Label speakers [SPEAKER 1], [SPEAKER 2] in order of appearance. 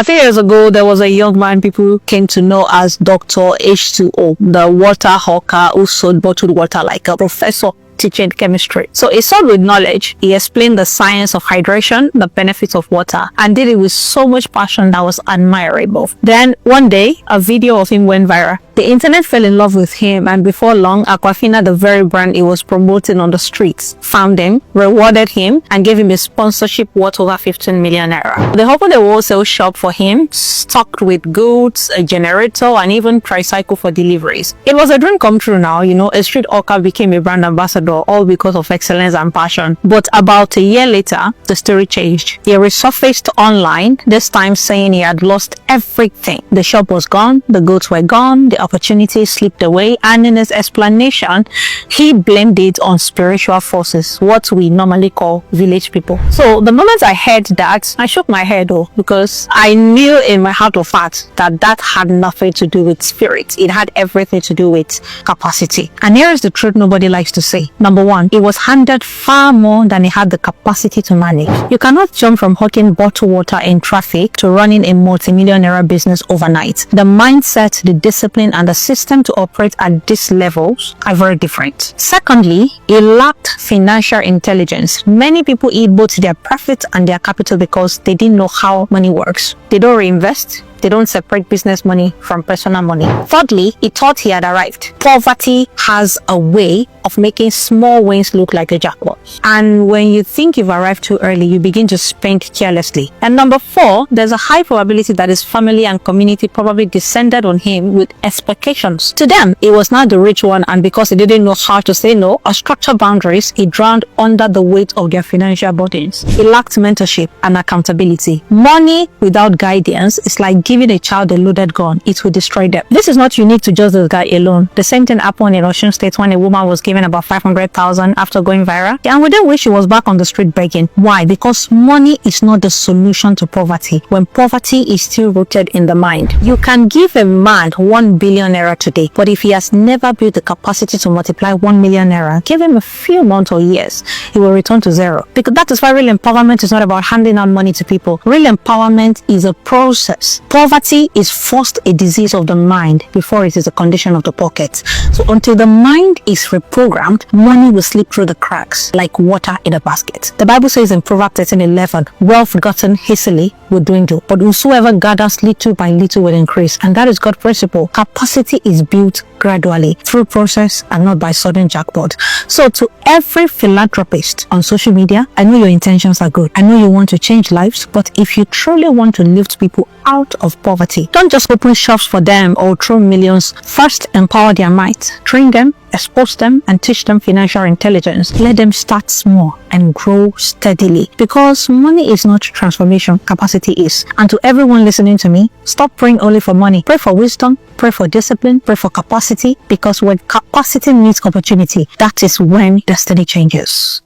[SPEAKER 1] A few years ago, there was a young man people came to know as Dr. H2O, the water hawker who sold bottled water like a professor teaching chemistry. So he sold with knowledge. He explained the science of hydration, the benefits of water, and did it with so much passion that was admirable. Then one day, a video of him went viral. The internet fell in love with him, and before long, Aquafina, the very brand he was promoting on the streets, found him, rewarded him, and gave him a sponsorship worth over 15 million naira. They opened a wholesale shop for him, stocked with goods, a generator, and even tricycle for deliveries. It was a dream come true now. A street hawker became a brand ambassador, all because of excellence and passion. But about a year later, the story changed. He resurfaced online, this time saying he had lost everything. The shop was gone, the goods were gone, the opportunity slipped away, and in his explanation, he blamed it on spiritual forces, what we normally call village people. So the moment I heard that, I shook my head because I knew in my heart of hearts that had nothing to do with spirit. It had everything to do with capacity. And here is the truth nobody likes to say. Number one, he was handed far more than he had the capacity to manage. You cannot jump from hawking bottled water in traffic to running a multi-millionaire business overnight. The mindset, the discipline, and the system to operate at these levels are very different. Secondly, he lacked financial intelligence. Many people eat both their profit and their capital because they didn't know how money works. They don't reinvest. They don't separate business money from personal money. Thirdly, he thought he had arrived. Poverty has a way of making small wins look like a jackpot. And when you think you've arrived too early, you begin to spend carelessly. And number four, there's a high probability that his family and community probably descended on him with expectations. To them, he was not the rich one, and because he didn't know how to say no or structure boundaries, he drowned under the weight of their financial burdens. He lacked mentorship and accountability. Money without guidance is like giving a child a loaded gun. It will destroy them. This is not unique to just this guy alone. The same thing happened in Osun State when a woman was given about 500,000 after going viral, and within weeks she was back on the street begging. Why? Because money is not the solution to poverty when poverty is still rooted in the mind. You can give a man 1 billion naira today, but if he has never built the capacity to multiply 1 million naira, give him a few months or years, he will return to zero. Because that is why real empowerment is not about handing out money to people. Real empowerment is a process. Poverty is first a disease of the mind before it is a condition of the pocket. So until the mind is reprogrammed, money will slip through the cracks like water in a basket. The Bible says in Proverbs 13:11, wealth gotten hastily will dwindle, but whosoever gathers little by little will increase. And that is God's principle. Capacity is built gradually through process and not by sudden jackpot. So to every philanthropist on social media, I know your intentions are good. I know you want to change lives, but if you truly want to lift people out of poverty, don't just open shops for them or throw millions. First, empower their might. Train them, expose them, and teach them financial intelligence. Let them start small and grow steadily, because money is not transformation, capacity is. And to everyone listening to me, stop praying only for money. Pray for wisdom, pray for discipline, pray for capacity, because when capacity meets opportunity, that is when destiny changes.